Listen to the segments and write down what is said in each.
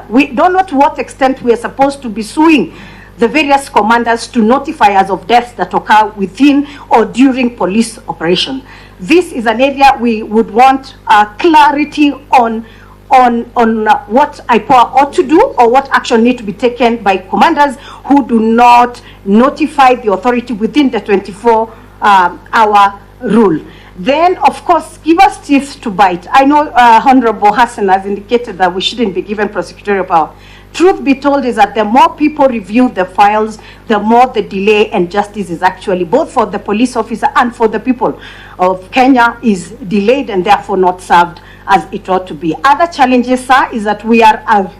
We don't know to what extent we are supposed to be suing the various commanders to notify us of deaths that occur within or during police operation. This is an area we would want clarity on what Ipoa ought to do or what action need to be taken by commanders who do not notify the authority within the 24-hour rule. Then, of course, give us teeth to bite. I know Honorable Hassan has indicated that we shouldn't be given prosecutorial power. Truth be told is that the more people review the files, the more the delay and justice is actually, both for the police officer and for the people of Kenya, is delayed and therefore not served as it ought to be. Other challenges, sir, is that we are a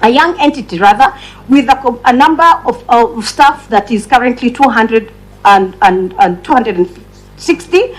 young entity rather, with a number of staff that is currently 260,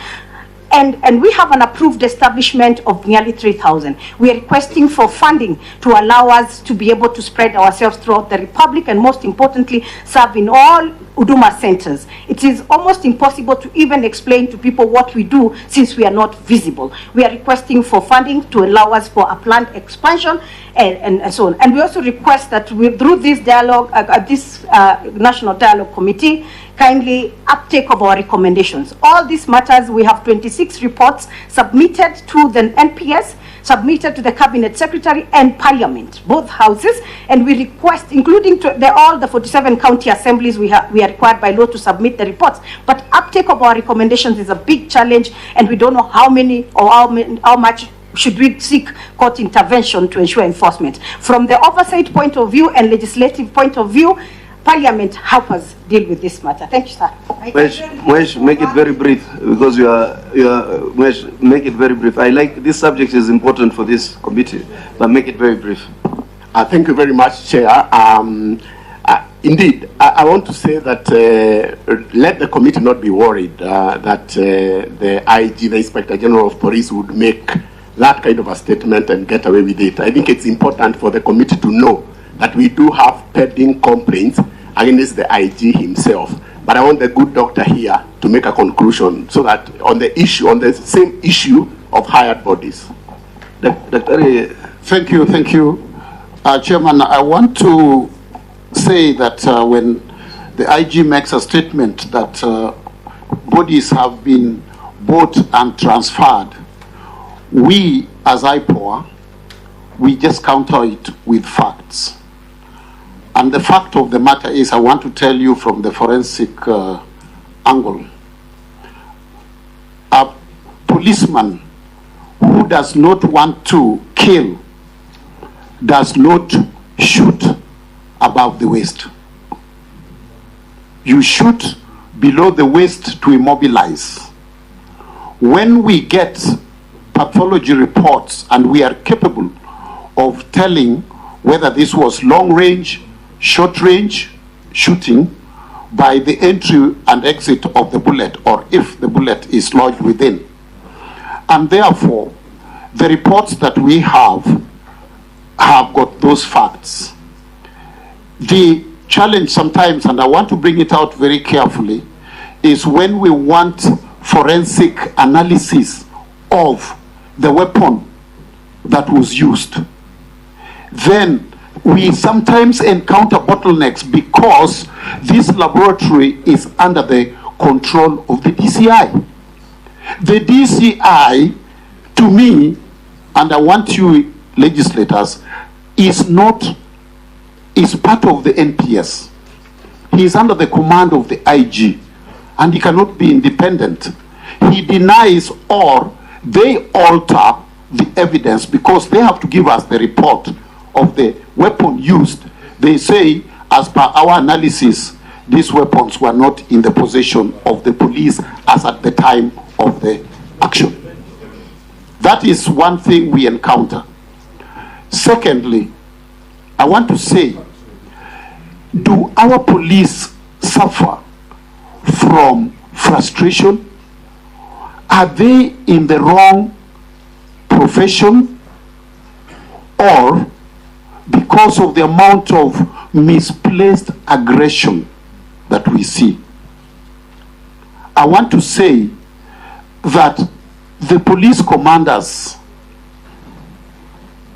and we have an approved establishment of nearly 3,000. We are requesting for funding to allow us to be able to spread ourselves throughout the Republic and, most importantly, serve in all Huduma centers. It is almost impossible to even explain to people what we do since we are not visible. We are requesting for funding to allow us for a planned expansion and so on. And we also request that through this dialogue, this National Dialogue Committee, kindly uptake of our recommendations. All these matters, we have 26 reports submitted to the NPS, submitted to the Cabinet Secretary and Parliament, both houses, and we request, including to all the 47 county assemblies, we are required by law to submit the reports. But uptake of our recommendations is a big challenge, and we don't know how many or how much should we seek court intervention to ensure enforcement. From the oversight point of view and legislative point of view, Parliament help us deal with this matter. Thank you, sir. Mwesh, make it very brief because Mwesh, make it very brief. I like this subject is important for this committee, but make it very brief. Thank you very much, Chair. Indeed, I want to say that let the committee not be worried that the IG, the Inspector General of Police, would make that kind of a statement and get away with it. I think it's important for the committee to know that we do have pending complaints against the IG himself. But I want the good doctor here to make a conclusion so that on the same issue of hired bodies. Thank you. Chairman, I want to say that when the IG makes a statement that bodies have been bought and transferred, we as Ipoa, we just counter it with facts. And the fact of the matter is, I want to tell you from the forensic angle, a policeman who does not want to kill does not shoot above the waist. You shoot below the waist to immobilize. When we get pathology reports and we are capable of telling whether this was long range, short range shooting by the entry and exit of the bullet, or if the bullet is lodged within. And therefore, the reports that we have got those facts. The challenge sometimes, and I want to bring it out very carefully, is when we want forensic analysis of the weapon that was used. Then we sometimes encounter bottlenecks because this laboratory is under the control of the DCI. The DCI, to me, and I want you legislators, is part of the NPS. He is under the command of the IG, and he cannot be independent. He denies or they alter the evidence because they have to give us the report of the weapon used. They say, as per our analysis, these weapons were not in the possession of the police as at the time of the action. That is one thing we encounter. Secondly, I want to say, do our police suffer from frustration? Are they in the wrong profession, or because of the amount of misplaced aggression that we see? I want to say that the police commanders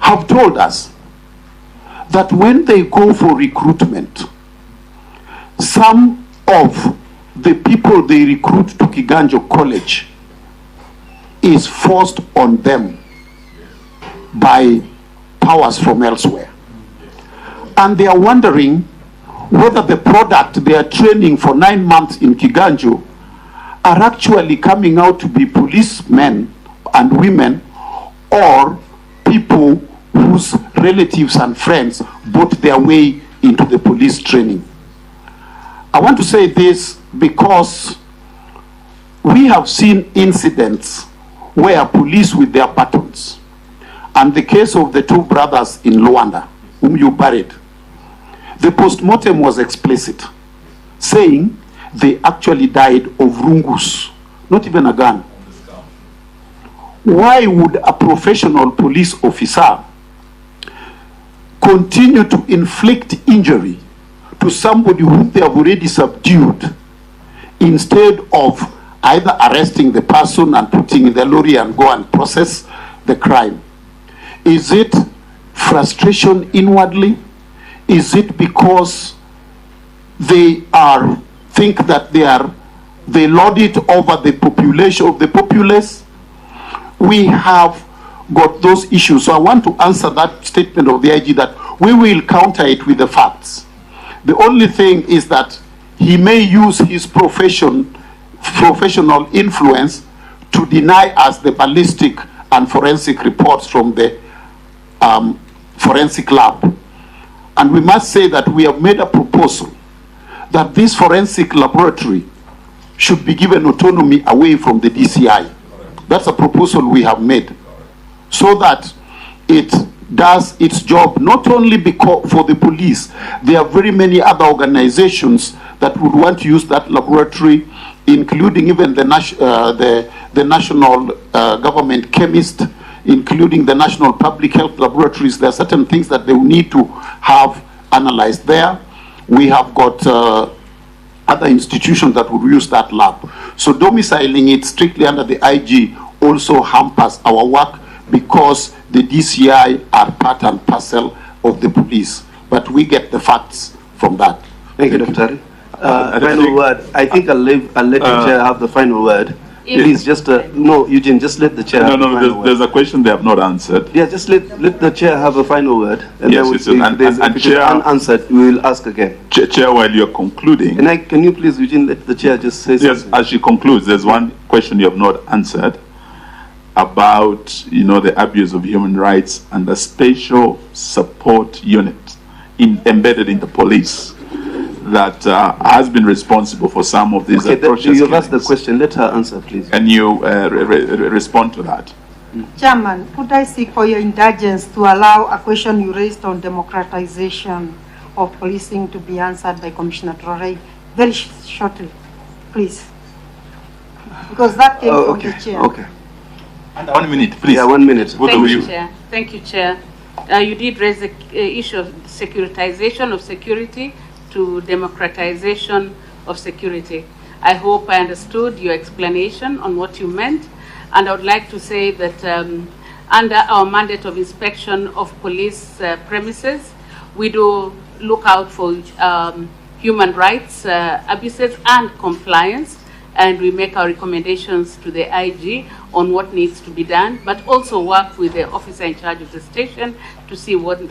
have told us that when they go for recruitment, some of the people they recruit to Kiganjo College is forced on them by powers from elsewhere. And they are wondering whether the product they are training for 9 months in Kiganjo are actually coming out to be policemen and women, or people whose relatives and friends bought their way into the police training. I want to say this because we have seen incidents where police with their batons, and the case of the 2 brothers in Luanda, whom you buried, the post-mortem was explicit, saying they actually died of rungus, not even a gun. Why would a professional police officer continue to inflict injury to somebody whom they have already subdued, instead of either arresting the person and putting in the lorry and go and process the crime? Is it frustration inwardly? Is it because they think that they lord it over the population of the populace? We have got those issues. So I want to answer that statement of the IG that we will counter it with the facts. The only thing is that he may use his professional influence to deny us the ballistic and forensic reports from the forensic lab. And we must say that we have made a proposal that this forensic laboratory should be given autonomy away from the DCI. That's a proposal we have made, so that it does its job not only for the police. There are very many other organizations that would want to use that laboratory, including even the national government chemist, including the national public health laboratories. There are certain things that they will need to have analyzed there. We have got other institutions that would use that lab. So domiciling it strictly under the IG also hampers our work, because the DCI are part and parcel of the police. But we get the facts from that. Thank you, Dr. Final word. I think I'll let the chair have the final word. Please, just no, Eugene, just let the chair. No, there's a question they have not answered. Yeah, just let the chair have a final word, and yes, then if it is unanswered, we will ask again. Chair, while you're concluding, and can you please, Eugene, let the chair just say something? Yes, as she concludes, there's one question you have not answered about the abuse of human rights and the special support unit embedded in the police that has been responsible for some of these atrocious you've asked the question. Let her answer, please. Can you respond to that? Chairman, could I seek for your indulgence to allow a question you raised on democratization of policing to be answered by Commissioner Torrey very shortly, please? Because that came from the chair. Okay. And 1 minute, please. Yeah, 1 minute. Thank you, Chair. Thank you, Chair. You did raise the issue of securitization of security to democratization of security. I hope I understood your explanation on what you meant, and I would like to say that under our mandate of inspection of police premises, we do look out for human rights abuses and compliance, and we make our recommendations to the IG on what needs to be done, but also work with the officer in charge of the station to see what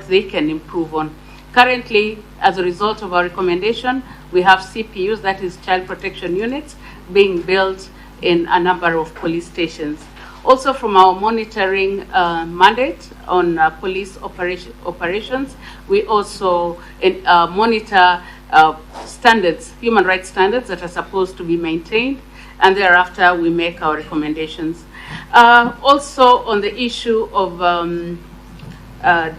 they can improve on. Currently, as a result of our recommendation, we have CPUs, that is child protection units, being built in a number of police stations. Also, from our monitoring mandate on police operations, we also monitor standards, human rights standards that are supposed to be maintained, and thereafter we make our recommendations. Also, on the issue of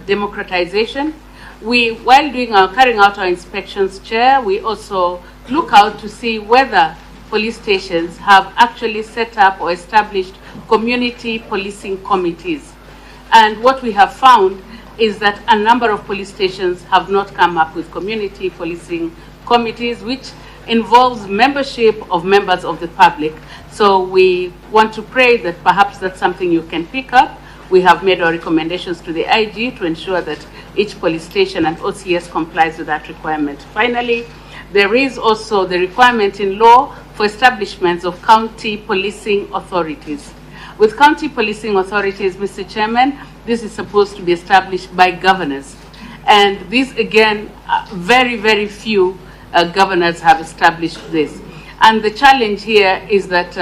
democratization, while carrying out our inspections, Chair, we also look out to see whether police stations have actually set up or established community policing committees. And what we have found is that a number of police stations have not come up with community policing committees, which involves membership of members of the public. So we want to pray that perhaps that's something you can pick up we have made our recommendations to the IG to ensure that each police station and OCS complies with that requirement. Finally, there is also the requirement in law for establishments of county policing authorities. With county policing authorities, Mr. Chairman, this is supposed to be established by governors. And these, again, very, very few governors have established this. And the challenge here is that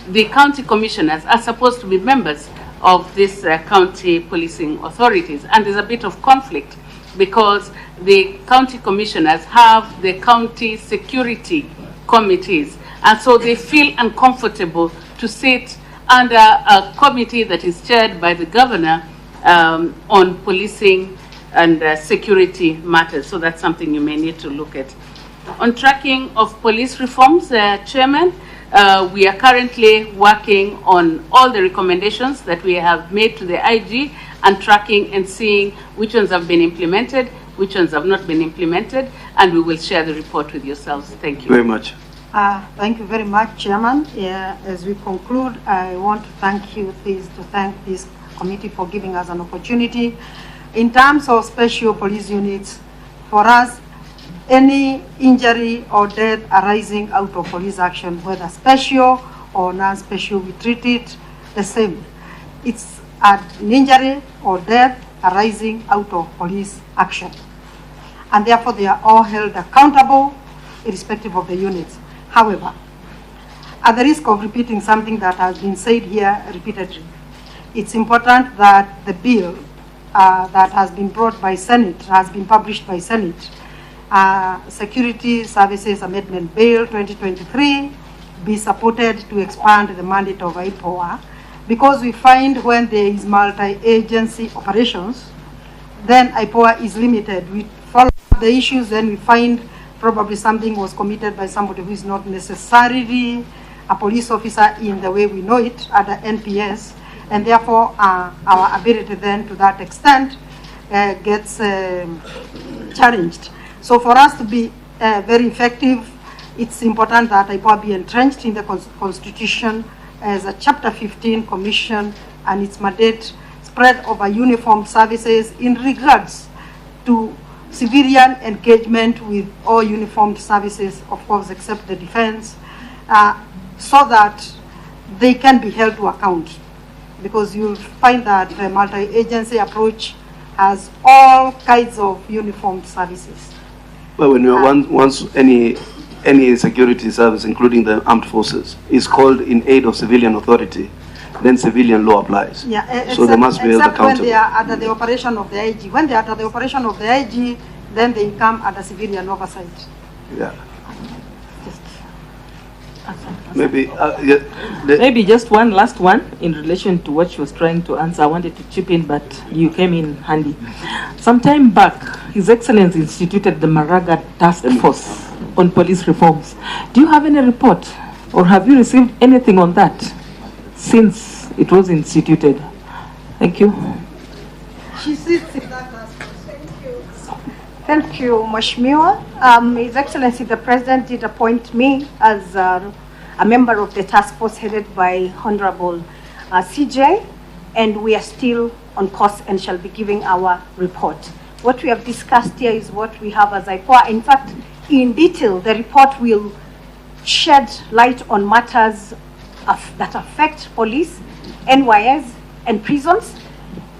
the county commissioners are supposed to be members of these county policing authorities. And there's a bit of conflict because the county commissioners have the county security committees. And so they feel uncomfortable to sit under a committee that is chaired by the governor on policing and security matters. So that's something you may need to look at. On tracking of police reforms, Chairman, we are currently working on all the recommendations that we have made to the IG and tracking and seeing which ones have been implemented, which ones have not been implemented, and we will share the report with yourselves. Thank you. Very much. Thank you very much, Chairman. As we conclude, I want to thank this committee for giving us an opportunity. In terms of special police units, for us, any injury or death arising out of police action, whether special or non-special, we treat it the same. It's an injury or death arising out of police action. And therefore, they are all held accountable, irrespective of the units. However, at the risk of repeating something that has been said here repeatedly, it's important that the bill that has been brought by Senate, has been published by Senate, Security Services Amendment Bill 2023, be supported to expand the mandate of Ipoa, because we find when there is multi-agency operations, then Ipoa is limited. We follow the issues, then we find probably something was committed by somebody who is not necessarily a police officer in the way we know it at the NPS, and therefore our ability then to that extent gets challenged. So for us to be very effective, it's important that Ipoa be entrenched in the Constitution as a Chapter 15 commission, and its mandate spread over uniformed services in regards to civilian engagement with all uniformed services, of course, except the defense, so that they can be held to account. Because you'll find that the multi-agency approach has all kinds of uniformed services. Well, when you once any security service, including the armed forces, is called in aid of civilian authority, then civilian law applies. Yeah, so they must be held accountable. Except when they are under the operation of the IG. When they are under the operation of the IG, then they come under civilian oversight. Yeah. Maybe maybe just one last one in relation to what she was trying to answer. I wanted to chip in, but you came in handy. Some time back, His Excellency instituted the Maraga Task Force on police reforms. Do you have any report, or have you received anything on that since it was instituted? Thank you. She sits in that task force. Thank you, Mheshimiwa. His Excellency the President did appoint me as a member of the task force headed by Honorable CJ, and we are still on course and shall be giving our report. What we have discussed here is what we have as Ipoa. In fact, in detail, the report will shed light on matters that affect police, NYS, and prisons,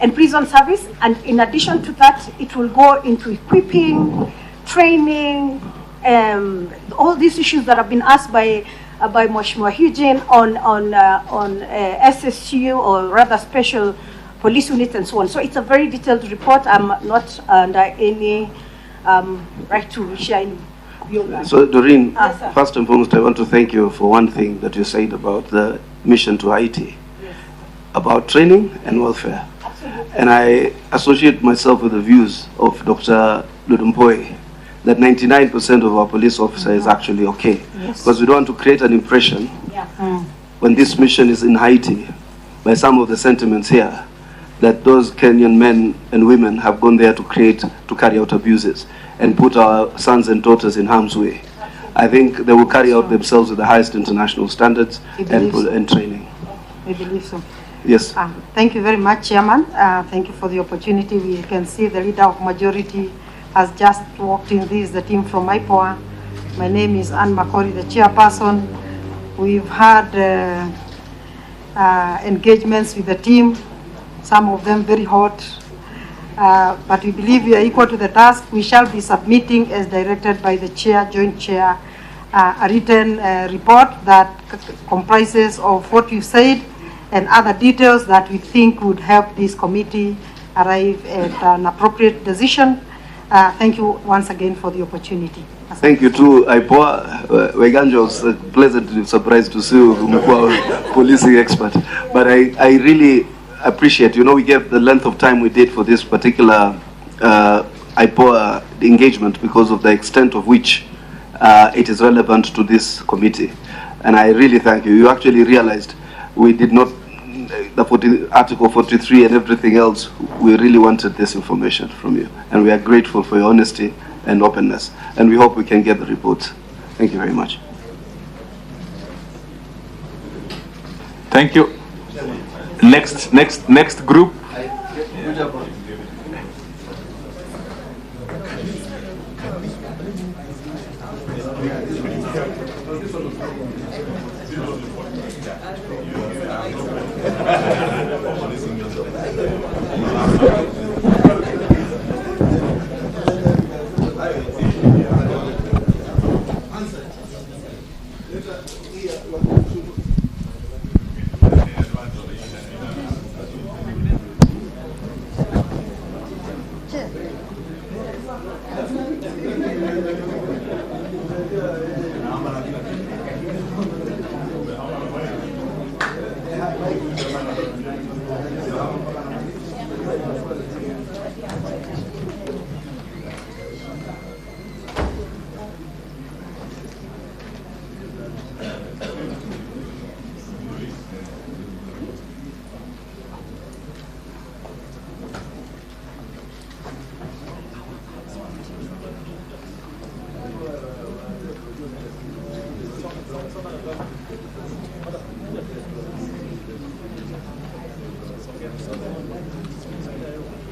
and prison service, and in addition to that, it will go into equipping, training, all these issues that have been asked by Mheshimiwa Eugene on SSU, or rather special police units and so on. So it's a very detailed report. I'm not under any right to share any view. So Doreen, first and foremost, I want to thank you for one thing that you said about the mission to Haiti, about training and welfare. And I associate myself with the views of Dr. Mutembei that 99% of our police officers is actually okay. Because we don't want to create an impression when this mission is in Haiti by some of the sentiments here that those Kenyan men and women have gone there to carry out abuses and put our sons and daughters in harm's way. I think they will carry out themselves with the highest international standards and training. I believe so. Yes. Thank you very much, Chairman. Thank you for the opportunity. We can see the leader of majority has just walked in. This is the team from Ipoa. My name is Ann Makori, the chairperson. We've had engagements with the team, some of them very hot, but we believe we are equal to the task. We shall be submitting, as directed by the chair, joint chair, a written report that comprises of what you said and other details that we think would help this committee arrive at an appropriate decision. Thank you once again for the opportunity. Thank you too, Ipoa. Weganjo was pleasantly surprised to see you, policing expert. But I really appreciate, we gave the length of time we did for this particular Ipoa engagement because of the extent of which it is relevant to this committee. And I really thank you. You actually realized we did not, Article 43 and everything else, we really wanted this information from you. And we are grateful for your honesty and openness. And we hope we can get the report. Thank you very much. Thank you. Next group.